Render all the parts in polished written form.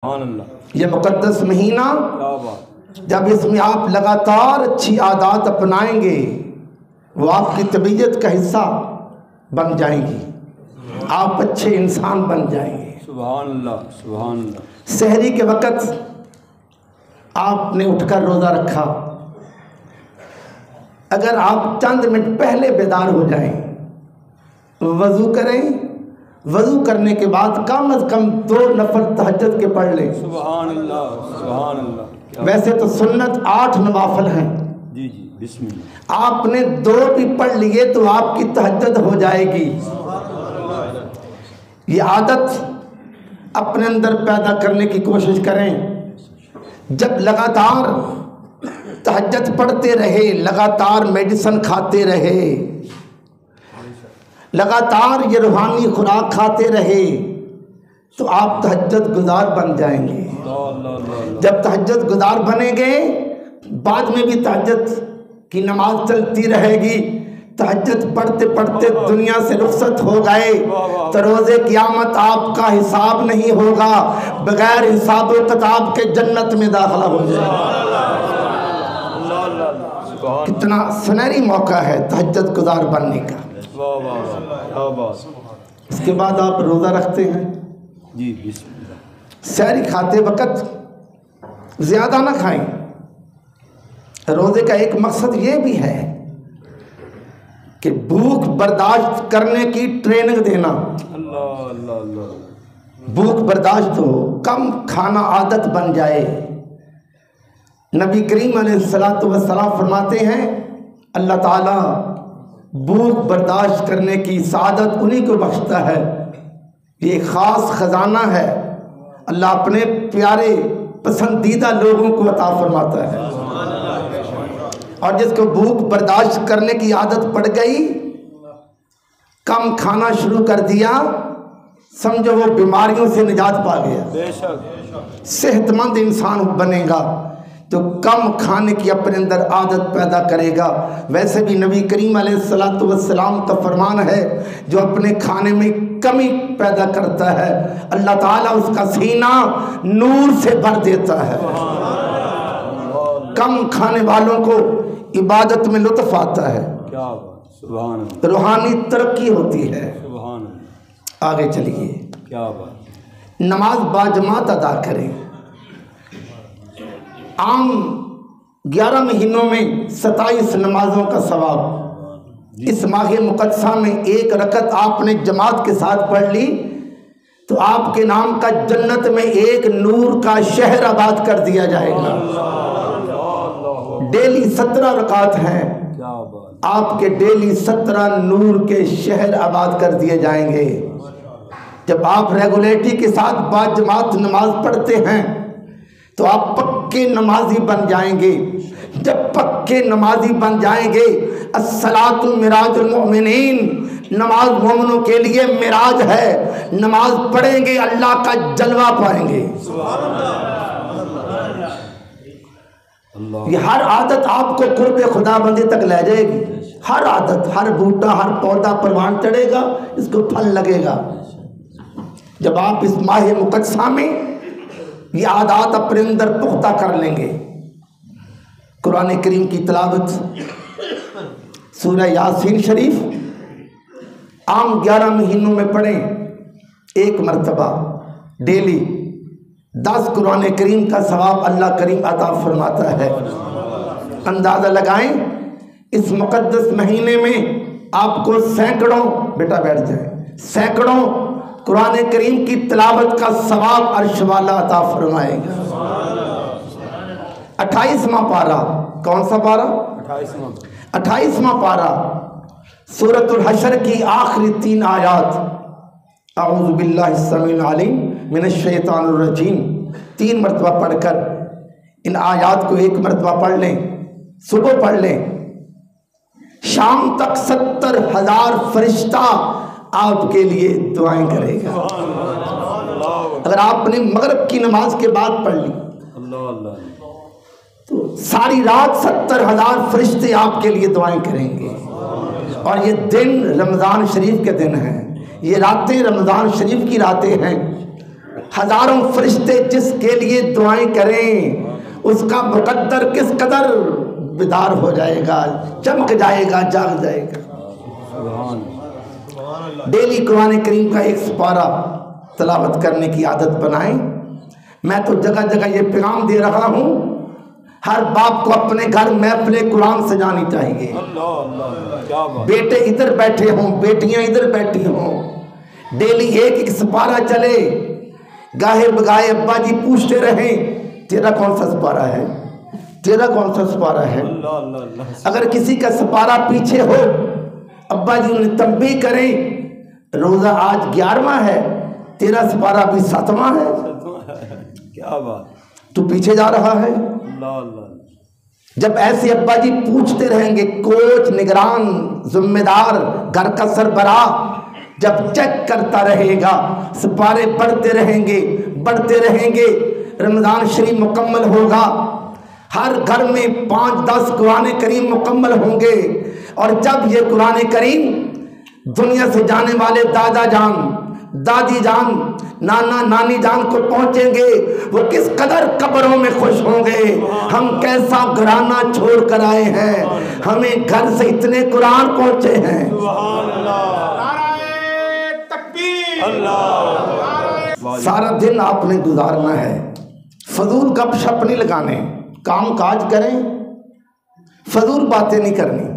سبحان اللہ۔ یہ مقدس مہینہ جب اس میں آپ لگاتار اچھی عادات اپنائیں گے وہ آپ کی طبیعت کا حصہ بن جائیں گی، آپ اچھے انسان بن جائیں گے۔ سبحان اللہ سبحان اللہ۔ سحری کے وقت آپ نے اٹھ کر روزہ رکھا، اگر آپ چند منٹ پہلے بیدار ہو جائیں، وضو کریں، وضو کرنے کے بعد کم از کم 2 نفل تہجد کے پڑھ لیں۔ سبحان اللہ سبحان اللہ۔ ویسے تو سنت 8 نوافل ہیں، جی جی بسم اللہ۔ آپ نے 2 بھی پڑھ لیے تو آپ کی تہجد ہو جائے گی۔ یہ عادت اپنے اندر پیدا کرنے کی کوشش کریں۔ جب لگاتار تہجد پڑھتے رہے، لگاتار میڈیسن کھاتے رہے، لگاتار یہ روحانی خوراک کھاتے رہے تو آپ تہجد گزار بن جائیں گے۔ جب تہجد گزار بنیں گے بعد میں بھی تہجد کی نماز چلتی رہے گی۔ تہجد پڑھتے پڑھتے دنیا سے رخصت ہو گئے تو روز قیامت آپ کا حساب نہیں ہوگا، بغیر حساب و کتاب کے جنت میں داخلہ ہو جائے۔ کتنا سنہری موقع ہے تہجد گزار بننے کا۔ اس کے بعد آپ روزہ رکھتے ہیں، جی بسم اللہ۔ سحری کھاتے وقت زیادہ نہ کھائیں۔ روزے کا ایک مقصد یہ بھی ہے کہ بھوک برداشت کرنے کی ٹریننگ دینا۔ اللہ اللہ اللہ۔ بھوک برداشت ہو، کم کھانا عادت بن جائے۔ نبی کریم علیہ السلام فرماتے ہیں اللہ تعالیٰ بھوک برداشت کرنے کی سعادت انہی کو بخشتا ہے، یہ ایک خاص خزانہ ہے، اللہ اپنے پیارے پسندیدہ لوگوں کو عطا فرماتا ہے۔ اور جس کو بھوک برداشت کرنے کی عادت پڑ گئی، کم کھانا شروع کر دیا، سمجھو وہ بیماریوں سے نجات پا گیا، بے شک صحت مند انسان بنے گا تو کم کھانے کی اپنے اندر عادت پیدا کرے گا۔ ویسے بھی نبی کریم علیہ السلام کا فرمان ہے جو اپنے کھانے میں کمی پیدا کرتا ہے اللہ تعالیٰ اس کا سینہ نور سے بھر دیتا ہے۔ کم کھانے والوں کو عبادت میں لطف آتا ہے، کیا بات، سبحان اللہ روحانی ترقی ہوتی ہے۔ سبحان اللہ۔ آگے چلیے، کیا بات۔ نماز باجماعت ادا کریں۔ عام 11 مہینوں میں 27 نمازوں کا ثواب، اس ماہ مقدسہ میں 1 رکعت آپ نے جماعت کے ساتھ پڑھ لی تو آپ کے نام کا جنت میں ایک نور کا شہر آباد کر دیا جائے گا۔ ڈیلی 17 رکعت ہیں، کیا بات۔ آپ کے ڈیلی 17 نور کے شہر آباد کر دیے جائیں گے۔ جب آپ ریگولیٹری کے ساتھ باجماعت نماز پڑھتے ہیں تو آپ پکے نمازی بن جائیں گے۔ جب پکے نمازی بن جائیں گے، الصلاۃ معراج المؤمنین، نماز مومنوں کے لیے معراج ہے، نماز پڑھیں گے اللہ کا جلوہ پائیں گے۔ یہ ہر عادت آپ کو قرب خدا بندی تک لے جائے گی۔ ہر عادت، ہر بوٹا، ہر پودا پروان چڑھے گا، اس کو پھل لگے گا۔ جب آپ اس ماہ مقدسہ میں یہ عادات اپنے اندر پختہ کر لیں گے، قرآن کریم کی تلاوت، سورہ یاسین شریف عام 11 مہینوں میں پڑھیں 1 مرتبہ ڈیلی، 10 قرآن کریم کا ثواب اللہ کریم عطا فرماتا ہے۔ اندازہ لگائیں اس مقدس مہینے میں آپ کو سینکڑوں، بیٹا بیٹھ جائیں، سینکڑوں قرآن کریم کی تلاوت کا ثواب عرش والا عطا فرمائے گا۔ 28واں پارہ، کون سا پارہ؟ 28واں پارہ، سورۃ الحشر کی آخری 3 آیات، اعوذ باللہ السمیع العلیم من الشیطان الرجیم، 3 مرتبہ پڑھ کر ان آیات کو 1 مرتبہ پڑھ لیں، صبح پڑھ لیں، شام تک 70,000 فرشتہ آپ کے لیے دعائیں کرے گا۔ اگر آپ نے مغرب کی نماز کے بعد پڑھ لی تو ساری رات 70,000 فرشتے آپ کے لیے دعائیں کریں گے۔ اور یہ دن رمضان شریف کے دن ہیں، یہ راتیں رمضان شریف کی راتیں ہیں۔ ہزاروں فرشتے جس کے لیے دعائیں کریں اس کا مقدر کس قدر بیدار ہو جائے گا، چمک جائے گا، جاگ جائے گا۔ سبحان ڈیلی قرآن کریم کا ایک سپارہ تلاوت کرنے کی عادت بنائیں۔ میں تو جگہ جگہ یہ پیغام دے رہا ہوں، ہر باپ کو اپنے گھر محفل قرآن سجانی چاہیے۔ اللہ اللہ، کیا بات، بیٹے ادھر بیٹھے ہوں، بیٹیاں ادھر بیٹھی ہوں، ڈیلی ایک ایک سپارہ چلے۔ گاہے بگاہے ابا جی پوچھتے رہیں تیرا کون سا سپارہ ہے، تیرا کون سا سپارہ ہے۔ اللہ اللہ اللہ، اگر کسی کا سپارہ پیچھے ہو، ابا جی انہیں تنبیہ کریں روزہ آج 11واں ہے، تیرا سپارہ ابھی 7واں ہے، کیا بات، تو پیچھے جا رہا ہے۔ اللہ اللہ، جب ایسے ابا جی پوچھتے رہیں گے، کوچ، نگران، ذمہ دار، گھر کا سربراہ جب چیک کرتا رہے گا، سپارے بڑھتے رہیں گے، بڑھتے رہیں گے، رمضان شریف مکمل ہوگا، ہر گھر میں 5-10 قرآن کریم مکمل ہوں گے، اور جب یہ قرآن کریم دنیا سے جانے والے دادا جان، دادی جان، نانا نانی جان کو پہنچیں گے، وہ کس قدر قبروں میں خوش ہوں گے، ہم کیسا گھرانہ چھوڑ کر آئے ہیں، ہمیں گھر سے اتنے قرآن پہنچے ہیں۔ سبحان اللہ، اللہ، سارا دن آپ نے گزارنا ہے، فضول گپ شپ نہیں لگانے، کام کاج کریں، فضول باتیں نہیں کرنی،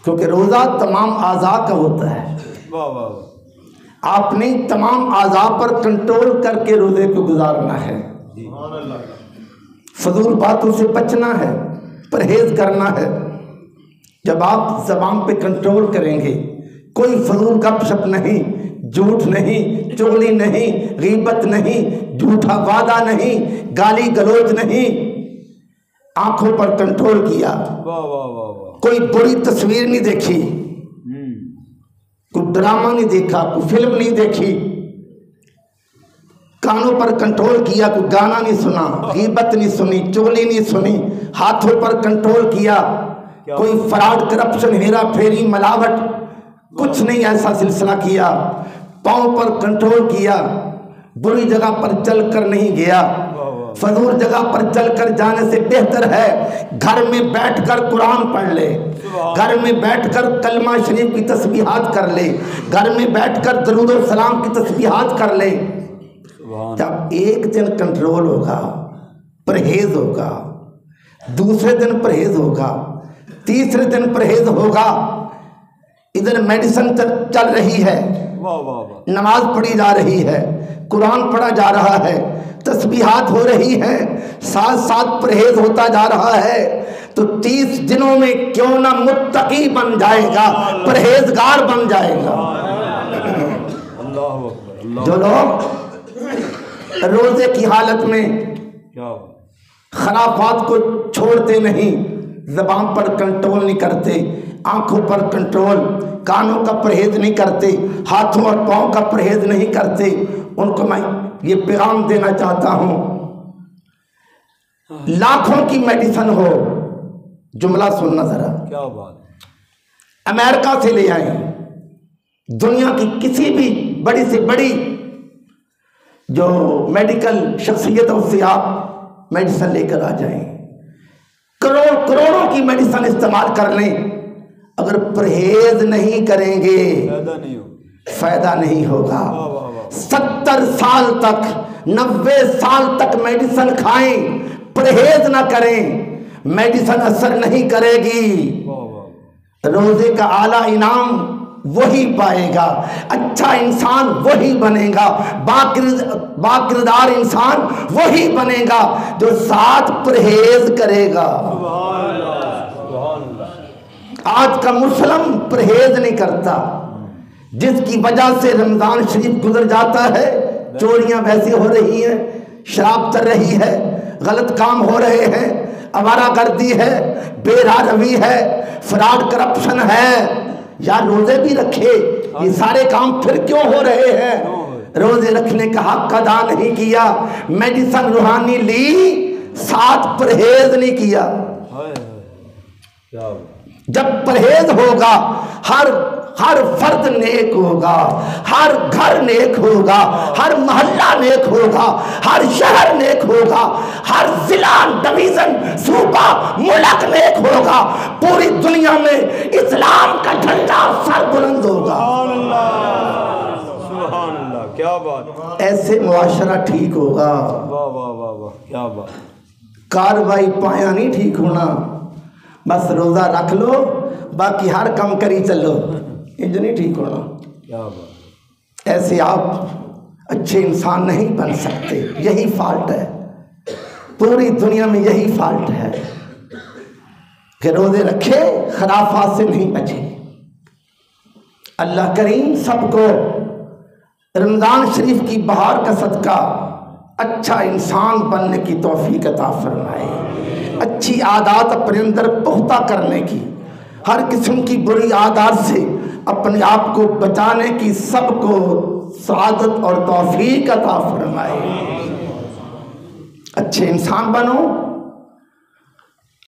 کیونکہ روزہ تمام اعضاء کا ہوتا ہے۔ واہ واہ واہ، آپ نے تمام اعضاء پر کنٹرول کر کے روزے کو گزارنا ہے، فضول باتوں سے بچنا ہے، پرہیز کرنا ہے۔ جب آپ زبان پہ کنٹرول کریں گے، کوئی فضول گپ شپ نہیں، جھوٹ نہیں، چغلی نہیں، غیبت نہیں، جھوٹا وعدہ نہیں، گالی گلوچ نہیں، آنکھوں پر کنٹرول کیا، واہ واہ واہ واہ، کوئی بری تصویر نہیں دیکھی، کوئی ڈرامہ نہیں دیکھا، کوئی فلم نہیں دیکھی، کانوں پر کنٹرول کیا، کوئی گانا نہیں سنا، غیبت نہیں سنی، چغلی نہیں سنی، ہاتھوں پر کنٹرول کیا، کوئی فراڈ، کرپشن، ہیرا پھیری، ملاوٹ، کچھ نہیں ایسا سلسلہ کیا، پاؤں پر کنٹرول کیا، بری جگہ پر چل کر نہیں گیا۔ فضول جگہ پر چل کر جانے سے بہتر ہے گھر میں بیٹھ کر قرآن پڑھ لے، گھر میں بیٹھ کر کلمہ شریف کی تسبیحات کر لے، گھر میں بیٹھ کر درود و سلام کی تسبیحات کر لے۔ جب ایک دن کنٹرول ہوگا، پرہیز ہوگا، دوسرے دن پرہیز ہوگا، تیسرے دن پرہیز ہوگا، ادھر میڈیسن چل رہی ہے، نماز پڑھی جا رہی ہے، قرآن پڑھا جا رہا ہے، تسبیحات ہو رہی ہیں، ساتھ ساتھ پرہیز ہوتا جا رہا ہے، تو 30 دنوں میں کیوں نہ متقی بن جائے گا، پرہیزگار بن جائے گا۔ جو لوگ روزے کی حالت میں خرافات کو چھوڑتے نہیں، زبان پر کنٹرول نہیں کرتے، آنکھوں پر کنٹرول، کانوں کا پرہیز نہیں کرتے، ہاتھوں اور پاؤں کا پرہیز نہیں کرتے، ان کو میں یہ پیغام دینا چاہتا ہوں، لاکھوں کی میڈیسن ہو، جملہ سننا ذرا، کیا بات، امریکہ سے لے آئیں، دنیا کی کسی بھی بڑی سے بڑی جو میڈیکل شخصیتوں سے آپ میڈیسن لے کر آ جائیں، کروڑوں کی میڈیسن استعمال کر لیں، اگر پرہیز نہیں کریں گے فائدہ نہیں ہوگا۔ 70 سال تک، 90 سال تک میڈیسن کھائیں، پرہیز نہ کریں، میڈیسن اثر نہیں کرے گی۔ روزے کا اعلیٰ انعام وہی پائے گا، اچھا انسان وہی بنے گا، باکردار انسان وہی بنے گا جو ساتھ پرہیز کرے گا۔ آج کا مسلم پرہیز نہیں کرتا، جس کی وجہ سے رمضان شریف گزر جاتا ہے، چوریاں ویسی ہو رہی ہیں، شراب چل رہی ہے، غلط کام ہو رہے ہیں، آوارہ گردی ہے، بے راہ روی ہے، فراڈ کرپشن ہے۔ یا روزے بھی رکھے، یہ سارے کام پھر کیوں ہو رہے ہیں؟ روزے رکھنے کا حق ادا نہیں کیا، میڈیسن روحانی لی، ساتھ پرہیز نہیں کیا۔ جب پرہیز ہوگا ہر فرد نیک ہوگا، ہر گھر نیک ہوگا، ہر محلہ نیک ہوگا، ہر شہر نیک ہوگا، ہر ضلع، ڈویژن، صوبہ، ملک نیک ہوگا، پوری دنیا میں اسلام کا جھنڈا سر بلند ہوگا۔ سبحان اللہ، سبحان اللہ، کیا بات، ایسے معاشرہ ٹھیک ہوگا۔ واہ واہ واہ واہ، کیا بات، کاروائی پایا نہیں ٹھیک ہونا، بس روزہ رکھ لو باقی ہر کام کری چلو، انج نہیں ٹھیک ہونا۔ کیا بات، ایسے آپ اچھے انسان نہیں بن سکتے، یہی فالٹ ہے، پوری دنیا میں یہی فالٹ ہے کہ روزے رکھے خرافات سے نہیں بچے۔ اللہ کریم سب کو رمضان شریف کی بہار کا صدقہ اچھا انسان بننے کی توفیق عطا فرمائے، اچھی عادات اپنے اندر پختہ کرنے کی، ہر قسم کی بری عادات سے اپنے آپ کو بچانے کی سب کو سعادت اور توفیق عطا فرمائے۔ اچھے انسان بنو،